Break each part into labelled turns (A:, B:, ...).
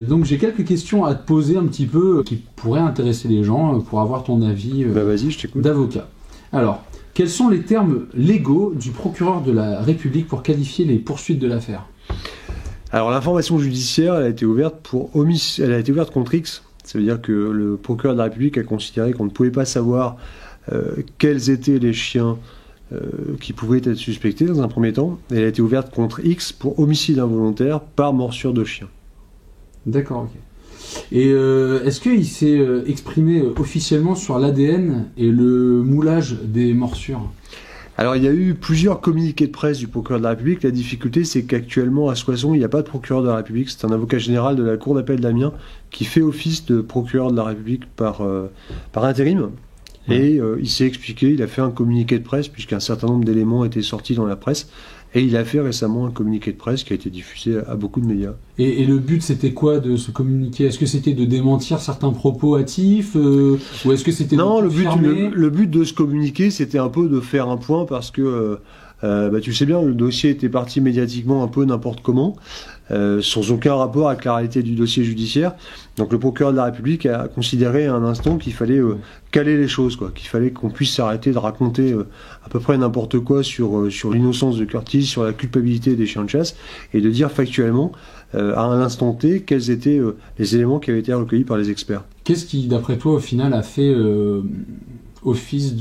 A: Donc j'ai quelques questions à te poser un petit peu qui pourraient intéresser les gens pour avoir ton avis
B: vas-y, je t'écoute.
A: d'avocat. Alors, quels sont les termes légaux du procureur de la République pour qualifier les poursuites de l'affaire?
B: Alors l'information judiciaire, elle a été ouverte contre X. Ça veut dire que le procureur de la République a considéré qu'on ne pouvait pas savoir quels étaient les chiens qui pouvaient être suspectés dans un premier temps. Et elle a été ouverte contre X pour homicide involontaire par morsure de chien.
A: D'accord, ok. Et est-ce qu'il s'est exprimé officiellement sur l'ADN et le moulage des morsures?
B: Alors il y a eu plusieurs communiqués de presse du procureur de la République. La difficulté, c'est qu'actuellement à Soissons, il n'y a pas de procureur de la République. C'est un avocat général de la Cour d'appel d'Amiens qui fait office de procureur de la République par intérim. Et il s'est expliqué, il a fait un communiqué de presse puisqu'un certain nombre d'éléments étaient sortis dans la presse. Et il a fait récemment un communiqué de presse qui a été diffusé à beaucoup de médias.
A: Et le but, c'était quoi de ce communiqué? Est-ce que c'était de démentir certains propos hâtifs ou est-ce que c'était
B: Non,
A: de
B: le but de ce communiqué, c'était un peu de faire un point parce que, tu sais bien, le dossier était parti médiatiquement un peu n'importe comment, sans aucun rapport avec la réalité du dossier judiciaire. Donc le procureur de la République a considéré à un instant qu'il fallait caler les choses, quoi, qu'il fallait qu'on puisse s'arrêter de raconter à peu près n'importe quoi sur l'innocence de Curtis, sur la culpabilité des chiens de chasse, et de dire factuellement, à un instant T, quels étaient les éléments qui avaient été recueillis par les experts.
A: Qu'est-ce qui, d'après toi, au final, a fait office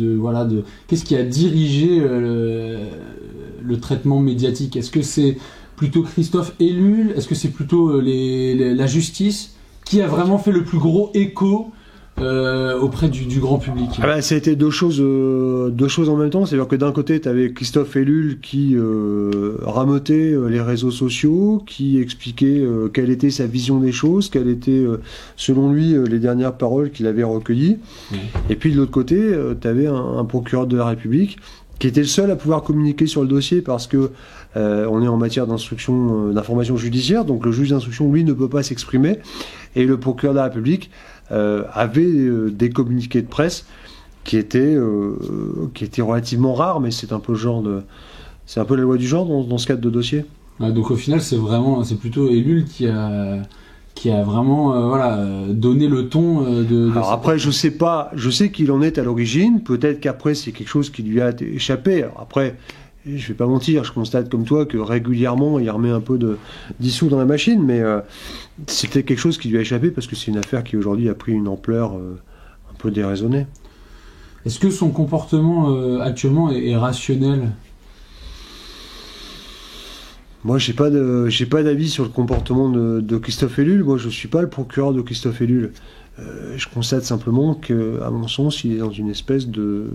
A: qu'est-ce qui a dirigé le traitement médiatique? Est-ce que c'est plutôt Christophe Ellul? Est-ce que c'est plutôt la justice? Qui a vraiment fait le plus gros écho auprès du grand public?
B: Ça a été deux choses en même temps. C'est-à-dire que d'un côté, tu avais Christophe Ellul qui rameutait les réseaux sociaux, qui expliquait quelle était sa vision des choses, quelles étaient, selon lui, les dernières paroles qu'il avait recueillies. Et puis de l'autre côté, tu avais un procureur de la République qui était le seul à pouvoir communiquer sur le dossier parce que on est en matière d'information judiciaire, donc le juge d'instruction, lui, ne peut pas s'exprimer. Et le procureur de la République avait des communiqués de presse qui étaient relativement rares, mais c'est un peu c'est un peu la loi du genre dans ce cadre de dossier.
A: Donc au final, c'est plutôt Ellul qui a vraiment donné le ton de
B: Alors après, je sais qu'il en est à l'origine. Peut-être qu'après, c'est quelque chose qui lui a échappé. Alors après, je vais pas mentir, je constate comme toi que régulièrement, il remet un peu de dissous dans la machine, mais c'était quelque chose qui lui a échappé parce que c'est une affaire qui aujourd'hui a pris une ampleur un peu déraisonnée.
A: Est-ce que son comportement actuellement est rationnel?
B: Moi, j'ai pas d'avis sur le comportement de Christophe Ellul. Moi, je suis pas le procureur de Christophe Ellul. Je constate simplement qu'à mon sens, il est dans une espèce de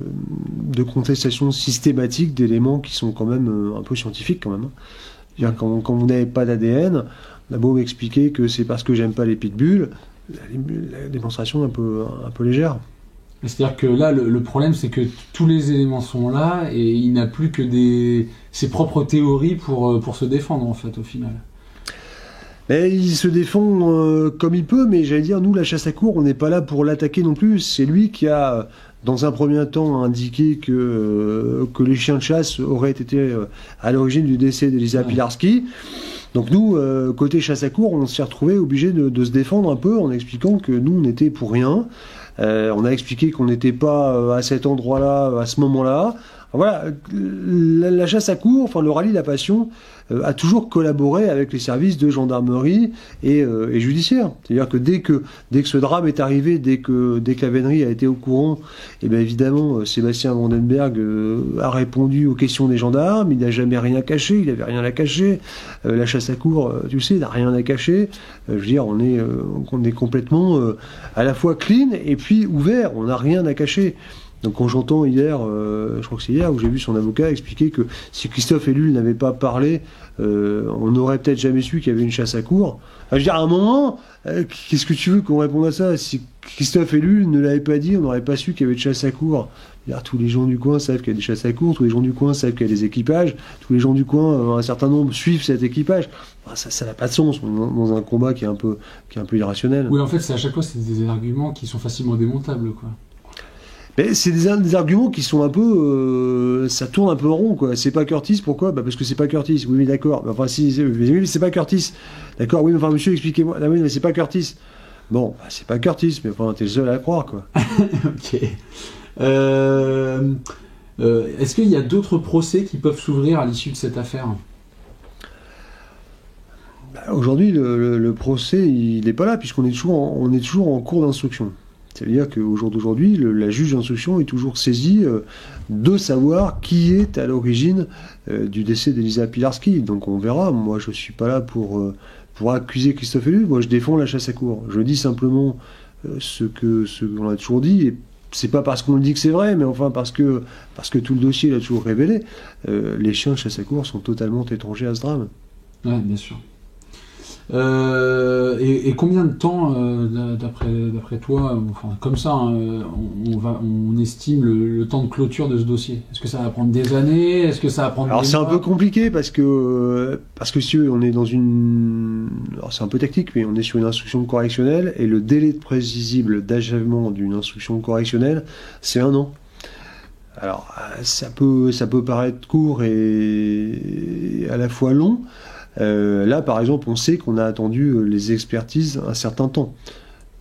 B: contestation systématique d'éléments qui sont quand même un peu scientifiques quand même. C'est-à-dire, quand vous n'avez pas d'ADN, on a beau m'expliquer que c'est parce que j'aime pas les pitbulls, la démonstration est un peu légère.
A: C'est-à-dire que là, le problème, c'est que tous les éléments sont là et il n'a plus que ses propres théories pour se défendre, en fait, au final.
B: Et il se défend comme il peut, mais j'allais dire, nous, la chasse à courre, on n'est pas là pour l'attaquer non plus. C'est lui qui a, dans un premier temps, indiqué que les chiens de chasse auraient été à l'origine du décès d'Elisa Pilarski. Donc nous, côté chasse à courre, on s'est retrouvé obligé de se défendre un peu en expliquant que nous, on n'était pour rien. On a expliqué qu'on n'était pas à cet endroit-là, à ce moment-là. Voilà, la chasse à courre, enfin le rallye de la passion, a toujours collaboré avec les services de gendarmerie et judiciaire. C'est-à-dire que dès que ce drame est arrivé, dès que la vénerie a été au courant, et bien évidemment Sébastien Vandenberg a répondu aux questions des gendarmes. Il n'a jamais rien caché, il n'avait rien à cacher. La chasse à courre, tu sais, n'a rien à cacher. Je veux dire, on est complètement à la fois clean et puis ouvert. On n'a rien à cacher. Donc quand j'entends hier, je crois que c'est hier, où j'ai vu son avocat expliquer que si Christophe Ellul n'avait pas parlé, on n'aurait peut-être jamais su qu'il y avait une chasse à courre. Je veux dire, à un moment, qu'est-ce que tu veux qu'on réponde à ça? Si Christophe Ellul ne l'avait pas dit, on n'aurait pas su qu'il y avait une chasse à courre. Tous les gens du coin savent qu'il y a des chasses à courre, tous les gens du coin savent qu'il y a des équipages, tous les gens du coin, un certain nombre suivent cet équipage. Ça n'a pas de sens dans un combat qui est un peu irrationnel.
A: Oui, en fait, à chaque fois, c'est des arguments qui sont facilement démontables, quoi.
B: Mais c'est des arguments qui sont un peu... ça tourne un peu en rond, quoi. C'est pas Curtis, pourquoi? Parce que c'est pas Curtis. Oui, mais d'accord. Enfin, si, mais c'est pas Curtis. D'accord, oui, mais enfin, monsieur, expliquez-moi. Ah oui, mais c'est pas Curtis. Bon, c'est pas Curtis, mais enfin, t'es le seul à le croire, quoi.
A: Ok. Est-ce qu'il y a d'autres procès qui peuvent s'ouvrir à l'issue de cette affaire?
B: Aujourd'hui, le procès, il n'est pas là, puisqu'on est toujours en cours d'instruction. C'est-à-dire qu'au jour d'aujourd'hui, la juge d'instruction est toujours saisie de savoir qui est à l'origine du décès d'Elisa Pilarski. Donc on verra. Moi, je ne suis pas là pour accuser Christophe Ellul. Moi, je défends la chasse à courre. Je dis simplement ce qu'on a toujours dit. Et c'est pas parce qu'on le dit que c'est vrai, mais enfin parce que tout le dossier l'a toujours révélé. Les chiens de chasse à courre sont totalement étrangers à ce drame.
A: Oui, bien sûr. Et combien de temps, d'après toi, enfin comme ça, hein, on estime le temps de clôture de ce dossier? Est-ce que ça va prendre des années? Est-ce que ça va prendre
B: Alors
A: des
B: c'est
A: mois?
B: un peu compliqué parce que si on est dans une... Alors c'est un peu tactique, mais on est sur une instruction correctionnelle et le délai de prévisible d'achèvement d'une instruction correctionnelle, c'est 1 an. Alors ça peut paraître court et à la fois long. Là, par exemple, on sait qu'on a attendu les expertises un certain temps.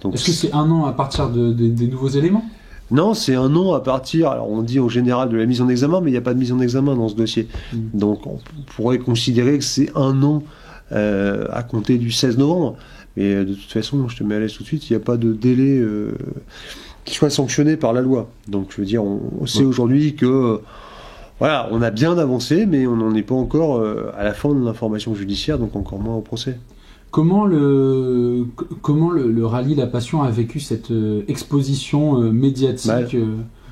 B: Donc,
A: est-ce que c'est 1 an à partir des nouveaux éléments?
B: Non, c'est 1 an à partir, alors on dit en général de la mise en examen, mais il n'y a pas de mise en examen dans ce dossier. Donc on pourrait considérer que c'est 1 an à compter du 16 novembre. Mais de toute façon, je te mets à l'aise tout de suite, il n'y a pas de délai qui soit sanctionné par la loi. Donc je veux dire, on sait aujourd'hui que... Voilà, on a bien avancé, mais on n'en est pas encore à la fin de l'information judiciaire, donc encore moins au procès.
A: Comment le rallye La Passion a vécu cette exposition médiatique?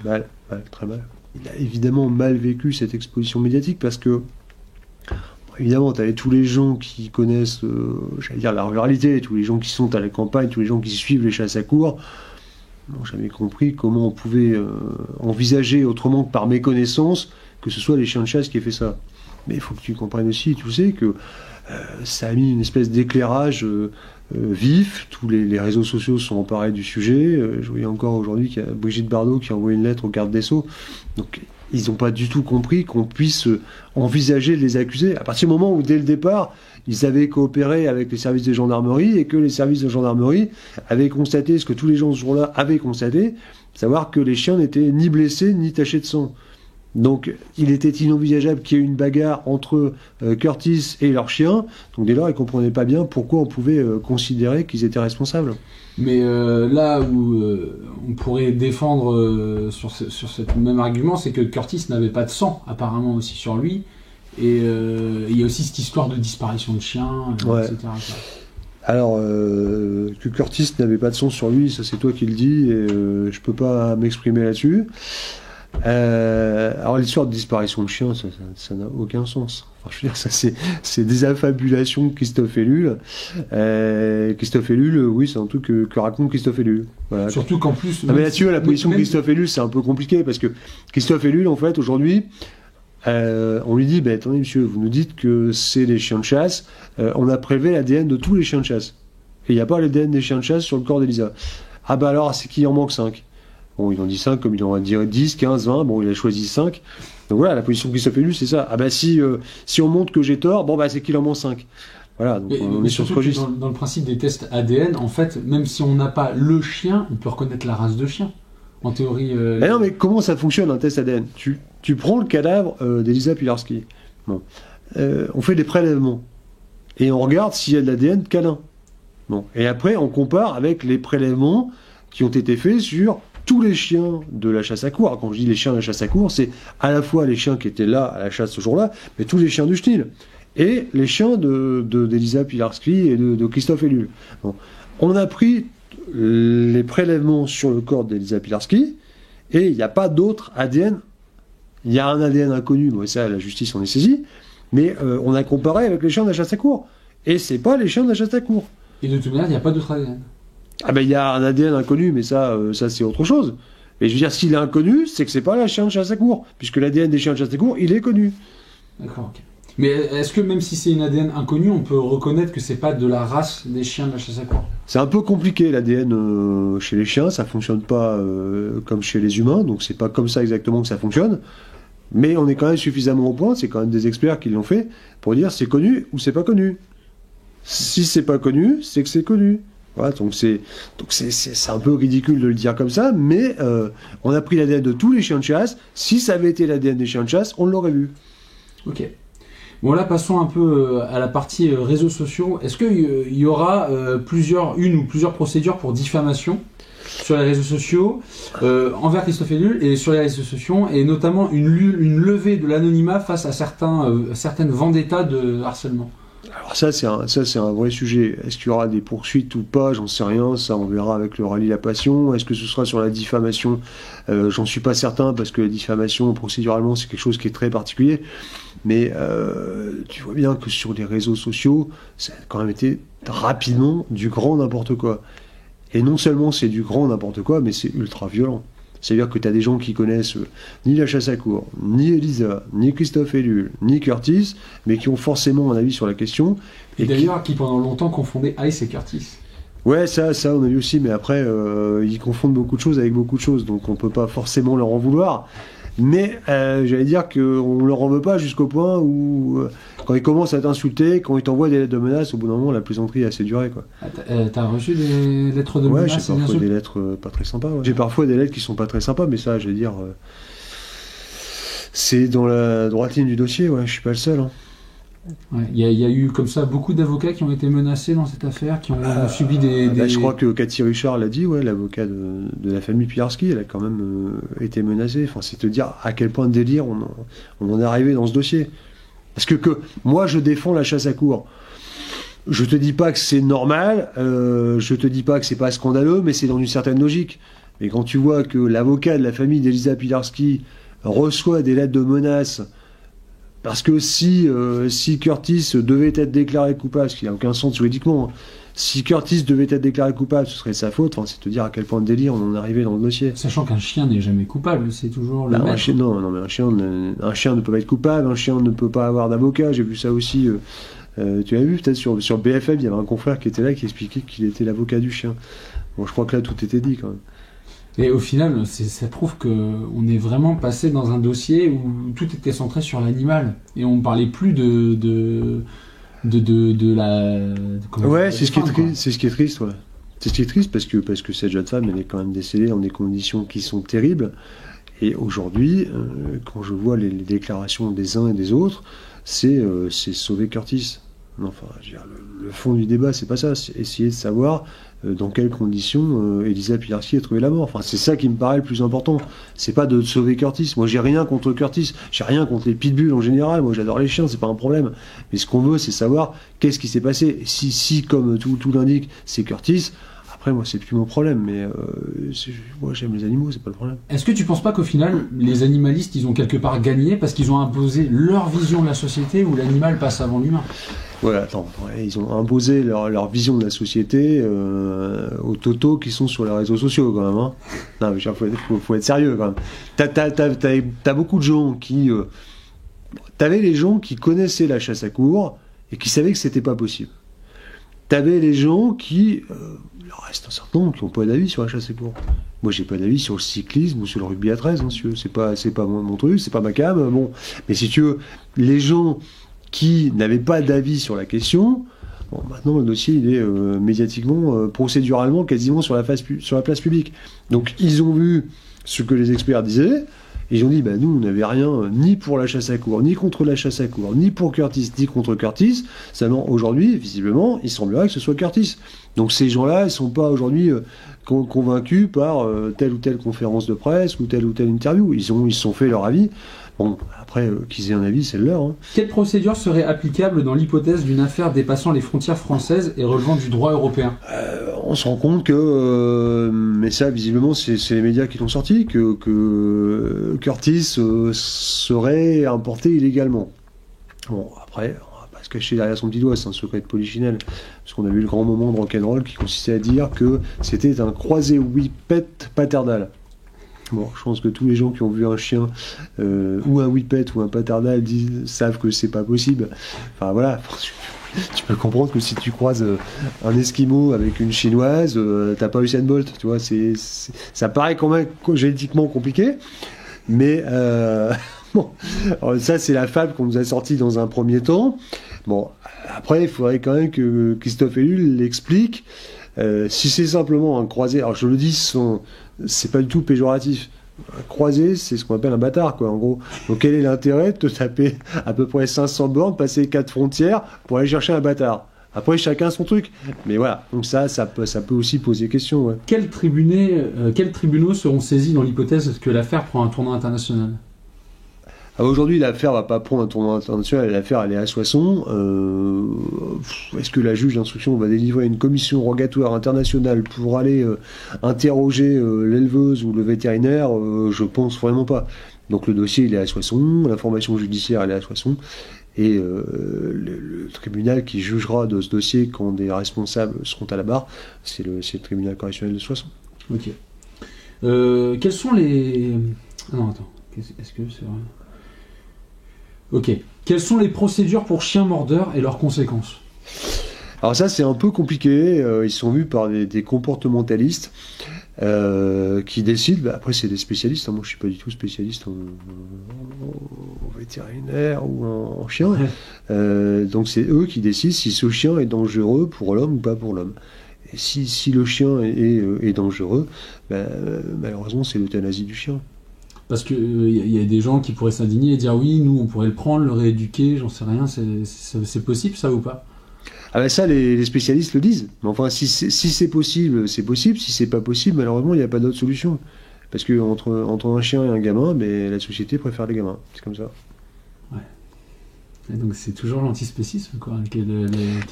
B: Mal, très mal. Il a évidemment mal vécu cette exposition médiatique parce que, évidemment, tu avais tous les gens qui connaissent, j'allais dire, la ruralité, tous les gens qui sont à la campagne, tous les gens qui suivent les chasses à courre, n'ont jamais compris comment on pouvait envisager autrement que par méconnaissance que ce soit les chiens de chasse qui aient fait ça. Mais il faut que tu comprennes aussi, tu sais, que ça a mis une espèce d'éclairage vif. Tous les réseaux sociaux sont emparés du sujet. Je voyais encore aujourd'hui qu'il y a Brigitte Bardot qui a envoyé une lettre au garde des Sceaux. Donc ils n'ont pas du tout compris qu'on puisse envisager de les accuser. À partir du moment où, dès le départ, ils avaient coopéré avec les services de gendarmerie et que les services de gendarmerie avaient constaté ce que tous les gens ce jour-là avaient constaté, savoir que les chiens n'étaient ni blessés ni tachés de sang. Donc, il était inenvisageable qu'il y ait une bagarre entre Curtis et leur chien. Donc, dès lors, ils ne comprenaient pas bien pourquoi on pouvait considérer qu'ils étaient responsables.
A: Mais là où on pourrait défendre sur ce même argument, c'est que Curtis n'avait pas de sang, apparemment, aussi sur lui. Et il y a aussi cette histoire de disparition de chiens,
B: ouais.
A: etc.
B: Alors, que Curtis n'avait pas de sang sur lui, ça c'est toi qui le dis, et je ne peux pas m'exprimer là-dessus. Alors l'histoire de disparition de chiens, ça n'a aucun sens. Enfin, je veux dire, ça c'est des affabulations de Christophe Ellul. Christophe Ellul, oui, c'est un truc que raconte Christophe Ellul. Voilà.
A: Surtout qu'en plus...
B: mais là-dessus, la position de Christophe Ellul, c'est un peu compliqué, parce que Christophe Ellul, en fait, aujourd'hui, on lui dit, attendez monsieur, vous nous dites que c'est les chiens de chasse, on a prélevé l'ADN de tous les chiens de chasse. Et il n'y a pas l'ADN des chiens de chasse sur le corps d'Elisa. Ah bah alors, c'est qu'il en manque 5. Bon, il en dit 5, comme il en va dire 10, 15, 20, bon, il a choisi 5. Donc voilà, la position de Christophe Ellul, c'est ça. Ah bah si on montre que j'ai tort, bon bah c'est qu'il en manque 5. Voilà, donc on est sur ce registre.
A: Dans le principe des tests ADN, en fait, même si on n'a pas le chien, on peut reconnaître la race de chien. En théorie...
B: Mais non, mais comment ça fonctionne un test ADN? Tu prends le cadavre d'Elisa Pilarski. Bon. On fait des prélèvements. Et on regarde s'il y a de l'ADN canin. Bon. Et après, on compare avec les prélèvements qui ont été faits sur tous les chiens de la chasse à courre. Quand je dis les chiens de la chasse à courre, c'est à la fois les chiens qui étaient là à la chasse ce jour-là, mais tous les chiens du chenil. Et les chiens d'Elisa Pilarski et de Christophe Ellul. Bon. On a pris les prélèvements sur le corps d'Elisa Pilarski et il n'y a pas d'autre ADN. Il y a un ADN inconnu, bon, ça, la justice en est saisie, mais on a comparé avec les chiens de la chasse à courre. Et c'est pas les chiens de la chasse à courre.
A: Et de toute manière, il n'y a pas d'autre ADN.
B: Ah ben il y a un ADN inconnu, mais ça c'est autre chose. Mais je veux dire, s'il est inconnu, c'est que c'est pas les chiens de chasse à courre, puisque l'ADN des chiens de chasse à courre, il est connu.
A: D'accord, ok. Mais est-ce que même si c'est une ADN inconnue, on peut reconnaître que c'est pas de la race des chiens de la chasse à courre?
B: C'est un peu compliqué l'ADN chez les chiens, ça fonctionne pas comme chez les humains, donc c'est pas comme ça exactement que ça fonctionne. Mais on est quand même suffisamment au point, c'est quand même des experts qui l'ont fait, pour dire c'est connu ou c'est pas connu. Si c'est pas connu, c'est que c'est connu. Voilà, donc c'est un peu ridicule de le dire comme ça, mais on a pris l'ADN de tous les chiens de chasse. Si ça avait été l'ADN des chiens de chasse, on l'aurait vu.
A: Ok. Bon, là, passons un peu à la partie réseaux sociaux. Est-ce qu'il y aura une ou plusieurs procédures pour diffamation sur les réseaux sociaux envers Christophe Ellul et sur les réseaux sociaux, et notamment une levée de l'anonymat face à certaines vendettas de harcèlement?
B: Alors ça c'est un vrai sujet. Est-ce qu'il y aura des poursuites ou pas? J'en sais rien, ça on verra avec le rallye La Passion. Est-ce que ce sera sur la diffamation? J'en suis pas certain, parce que la diffamation procéduralement c'est quelque chose qui est très particulier. Mais tu vois bien que sur les réseaux sociaux, ça a quand même été rapidement du grand n'importe quoi. Et non seulement c'est du grand n'importe quoi, mais c'est ultra violent. C'est-à-dire que tu as des gens qui connaissent ni la chasse à courre, ni Elisa, ni Christophe Ellul, ni Curtis, mais qui ont forcément un avis sur la question.
A: Et d'ailleurs, qui pendant longtemps confondaient Ice et Curtis.
B: Ouais, ça on a vu aussi, mais après, ils confondent beaucoup de choses avec beaucoup de choses, donc on peut pas forcément leur en vouloir. Mais j'allais dire qu'on ne leur en veut pas jusqu'au point où, quand ils commencent à t'insulter, quand ils t'envoient des lettres de menaces, au bout d'un moment, la plaisanterie a assez duré, quoi.
A: T'as reçu des lettres de menaces?
B: Ouais, j'ai parfois des lettres pas très sympas. Ouais. J'ai parfois des lettres qui sont pas très sympas, mais ça, j'allais dire, c'est dans la droite ligne du dossier, ouais, je suis pas le seul. Hein.
A: Ouais, y a eu comme ça beaucoup d'avocats qui ont été menacés dans cette affaire, qui ont subi des...
B: Je crois que Cathy Richard l'a dit, ouais, l'avocat de la famille Pilarski, elle a quand même été menacée. Enfin, c'est te dire à quel point de délire on en est arrivé dans ce dossier. Parce que moi, je défends la chasse à courre. Je te dis pas que c'est normal, je te dis pas que c'est pas scandaleux, mais c'est dans une certaine logique. Mais quand tu vois que l'avocat de la famille d'Elisa Pilarski reçoit des lettres de menaces, parce que si Curtis devait être déclaré coupable, ce qui n'a aucun sens juridiquement, hein, si Curtis devait être déclaré coupable, ce serait sa faute. Enfin, c'est te dire à quel point de délire on en est arrivé dans le dossier.
A: Sachant qu'un chien n'est jamais coupable, c'est toujours le maître.
B: Non, mais un chien ne peut pas être coupable, un chien ne peut pas avoir d'avocat. J'ai vu ça aussi. Tu as vu peut-être sur BFM, il y avait un confrère qui était là qui expliquait qu'il était l'avocat du chien. Bon, je crois que là tout était dit quand même.
A: Et au final, ça prouve qu'on est vraiment passé dans un dossier où tout était centré sur l'animal. Et on ne parlait plus de la...
B: Ouais, c'est ce qui est triste, c'est ce qui est triste, ouais. C'est ce qui est triste parce que cette jeune femme, elle est quand même décédée dans des conditions qui sont terribles. Et aujourd'hui, quand je vois les déclarations des uns et des autres, c'est sauver Curtis. Enfin, je veux dire, le fond du débat, c'est pas ça. C'est essayer de savoir dans quelles conditions Elisa Pilarski a trouvé la mort. Enfin, c'est ça qui me paraît le plus important. C'est pas de sauver Curtis. Moi, j'ai rien contre Curtis. J'ai rien contre les pitbulls en général. Moi, j'adore les chiens, c'est pas un problème. Mais ce qu'on veut, c'est savoir qu'est-ce qui s'est passé. Si comme tout l'indique, c'est Curtis. Après, moi, c'est plus mon problème, mais moi, j'aime les animaux, c'est pas le problème.
A: Est-ce que tu penses pas qu'au final, les animalistes, ils ont quelque part gagné parce qu'ils ont imposé leur vision de la société où l'animal passe avant l'humain?
B: Ouais, attends, ils ont imposé leur vision de la société aux totos qui sont sur les réseaux sociaux, quand même. Hein. Non, mais faut être sérieux, quand même. T'as beaucoup de gens qui... T'avais les gens qui connaissaient la chasse à courre et qui savaient que c'était pas possible. T'avais les gens qui... il en reste un certain nombre qui n'ont pas d'avis sur la chasse à courre. Moi, j'ai pas d'avis sur le cyclisme ou sur le rugby à 13, hein, si tu veux. C'est pas mon truc, c'est pas ma cam. Bon. Mais si tu veux, les gens qui n'avaient pas d'avis sur la question, bon, maintenant, le dossier, il est médiatiquement, procéduralement, quasiment sur la place publique. Donc, ils ont vu ce que les experts disaient, et ils ont dit, nous, on n'avait rien, ni pour la chasse à courre, ni contre la chasse à courre, ni pour Curtis, ni contre Curtis. Seulement, aujourd'hui, visiblement, il semblerait que ce soit Curtis. Donc, ces gens-là, ils ne sont pas aujourd'hui convaincus par telle ou telle conférence de presse ou telle interview. Ils se sont fait leur avis. Bon, après, qu'ils aient un avis, c'est le leur. Hein.
A: Quelle procédure serait applicable dans l'hypothèse d'une affaire dépassant les frontières françaises et relevant du droit européen?
B: On se rend compte que, mais ça, visiblement, c'est les médias qui l'ont sorti, que Curtis serait importé illégalement. Bon, après, on va pas se cacher derrière son petit doigt, c'est un secret de polichinelle, parce qu'on a vu le grand moment de rock'n'roll qui consistait à dire que c'était un croisé whippet paternal. Bon, je pense que tous les gens qui ont vu un chien ou un whippet ou un paternal savent que c'est pas possible. Enfin voilà, tu peux comprendre que si tu croises un Esquimau avec une Chinoise, t'as pas Usain Bolt, tu vois. Ça paraît quand même génétiquement compliqué, mais bon, alors ça c'est la fable qu'on nous a sortie dans un premier temps. Bon, après il faudrait quand même que Christophe Ellul l'explique. Si c'est simplement un croisé, alors je le dis, c'est pas du tout péjoratif. Un croisé, c'est ce qu'on appelle un bâtard, quoi, en gros. Donc quel est l'intérêt de te taper à peu près 500 bornes, passer 4 frontières pour aller chercher un bâtard? Après, chacun son truc. Mais voilà, donc ça peut aussi poser question. Ouais.
A: Quels tribunaux seront saisis dans l'hypothèse que l'affaire prend un tournant international?
B: Aujourd'hui, l'affaire va pas prendre un tournant international, l'affaire elle est à Soissons. Est-ce que la juge d'instruction va délivrer une commission rogatoire internationale pour aller interroger l'éleveuse ou le vétérinaire? Je pense vraiment pas. Donc le dossier il est à Soissons, l'information judiciaire elle est à Soissons, et le tribunal qui jugera de ce dossier quand des responsables seront à la barre, c'est le tribunal correctionnel de Soissons.
A: Ok. Quels sont les... Ah non, attends. Est-ce que c'est vrai? Ok. Quelles sont les procédures pour chiens mordeurs et leurs conséquences?
B: Alors ça, c'est un peu compliqué. Ils sont vus par des comportementalistes qui décident. Bah, après, c'est des spécialistes. Hein. Moi, je suis pas du tout spécialiste en vétérinaire ou en chien. Ouais. Donc c'est eux qui décident si ce chien est dangereux pour l'homme ou pas pour l'homme. Et si le chien est dangereux, bah, malheureusement, c'est l'euthanasie du chien.
A: Parce qu'il y a des gens qui pourraient s'indigner et dire oui, nous on pourrait le prendre, le rééduquer, j'en sais rien, c'est possible ça ou pas?
B: Ah ben ça, les spécialistes le disent. Mais enfin, si c'est possible, c'est possible. Si c'est pas possible, malheureusement, il n'y a pas d'autre solution. Parce que entre un chien et un gamin, la société préfère les gamins. C'est comme ça.
A: Ouais. Et donc c'est toujours l'antispécisme, quoi.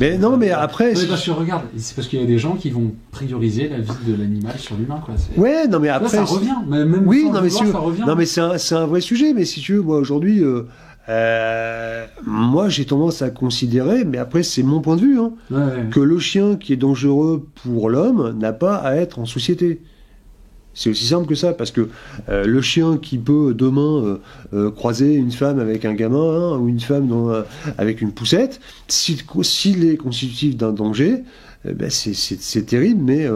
B: Mais non, mais après...
A: Non, mais parce que regarde, c'est parce qu'il y a des gens qui vont prioriser la vie de l'animal sur l'humain, quoi.
B: Ouais, non mais après...
A: Là, ça revient, même
B: oui,
A: sans
B: non,
A: le vouloir, ça revient.
B: Non mais c'est un vrai sujet, mais si tu veux, moi aujourd'hui... moi j'ai tendance à considérer, mais après c'est mon point de vue, hein, que le chien qui est dangereux pour l'homme n'a pas à être en société. C'est aussi simple que ça, parce que le chien qui peut demain croiser une femme avec un gamin, hein, ou une femme avec une poussette, s'il est constitutif d'un danger, c'est terrible, mais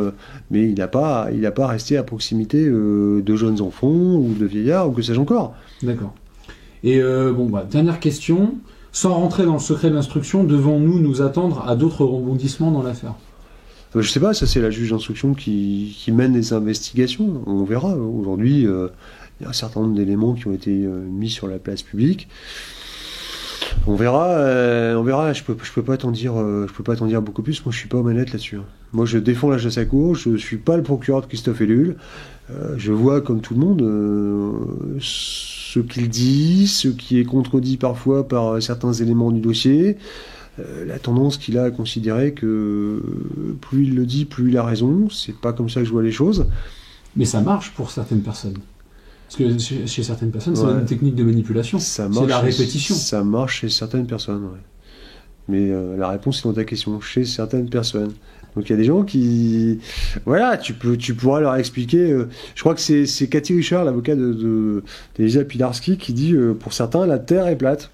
B: il n'a pas à rester à proximité de jeunes enfants ou de vieillards ou que sais-je encore.
A: D'accord. Et dernière question, sans rentrer dans le secret de l'instruction, devons-nous nous attendre à d'autres rebondissements dans l'affaire?
B: Je sais pas, ça c'est la juge d'instruction qui mène les investigations, on verra. Aujourd'hui, il y a un certain nombre d'éléments qui ont été mis sur la place publique. On verra, je peux pas t'en dire beaucoup plus, moi je suis pas aux manettes là-dessus. Moi je défends la chasse à courre, je suis pas le procureur de Christophe Ellul, je vois comme tout le monde ce qu'il dit, ce qui est contredit parfois par certains éléments du dossier. La tendance qu'il a à considérer que plus il le dit, plus il a raison. C'est pas comme ça que je vois les choses.
A: Mais ça marche pour certaines personnes. Parce que chez certaines personnes, c'est une technique de manipulation. C'est la répétition.
B: Ça marche chez certaines personnes, ouais. Mais la réponse est dans ta question. Chez certaines personnes. Donc il y a des gens qui... Voilà, tu pourras leur expliquer... je crois que c'est Cathy Richard, l'avocat d'Elisa Pilarski, qui dit pour certains, la Terre est plate.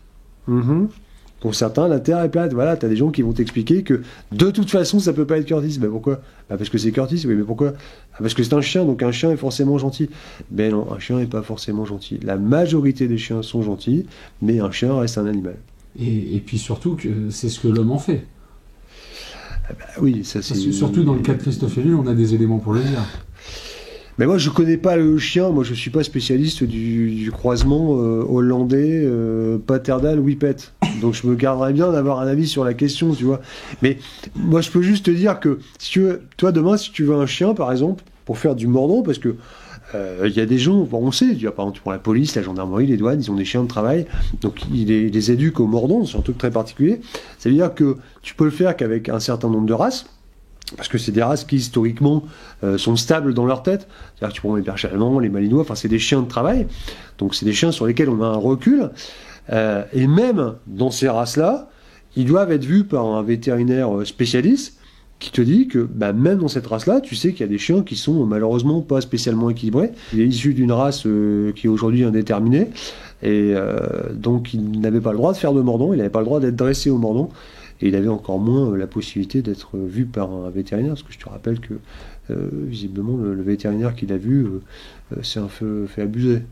B: Pour certains, la Terre est plate. Voilà, t'as des gens qui vont t'expliquer que de toute façon, ça peut pas être Curtis. Ben pourquoi? Parce que c'est Curtis, oui, mais pourquoi? Parce que c'est un chien, donc un chien est forcément gentil. Ben non, un chien n'est pas forcément gentil. La majorité des chiens sont gentils, mais un chien reste un animal.
A: Et puis surtout, que c'est ce que l'homme en fait.
B: Oui, ça c'est...
A: Surtout dans le cas de Christophe Ellul, on a des éléments pour le dire.
B: Mais moi, je connais pas le chien. Moi, je suis pas spécialiste du croisement hollandais Patterdal Whippet. Donc, je me garderais bien d'avoir un avis sur la question, tu vois. Mais moi, je peux juste te dire que si tu veux, toi demain, si tu veux un chien, par exemple, pour faire du mordant, parce que il y a des gens, on sait, tu vois, par exemple, pour la police, la gendarmerie, les douanes, ils ont des chiens de travail, donc ils les éduquent au mordant, c'est un truc très particulier. Ça veut dire que tu peux le faire qu'avec un certain nombre de races. Parce que c'est des races qui, historiquement, sont stables dans leur tête. C'est-à-dire que tu prends les perches allemands, les malinois, enfin, c'est des chiens de travail. Donc, c'est des chiens sur lesquels on a un recul. Et même dans ces races-là, ils doivent être vus par un vétérinaire spécialiste qui te dit que, même dans cette race-là, tu sais qu'il y a des chiens qui sont malheureusement pas spécialement équilibrés. Il est issu d'une race qui est aujourd'hui indéterminée. Et donc, il n'avait pas le droit de faire de mordant. Il n'avait pas le droit d'être dressé au mordant. et il avait encore moins la possibilité d'être vu par un vétérinaire, parce que je te rappelle que visiblement le vétérinaire qu'il a vu s'est un peu fait abuser.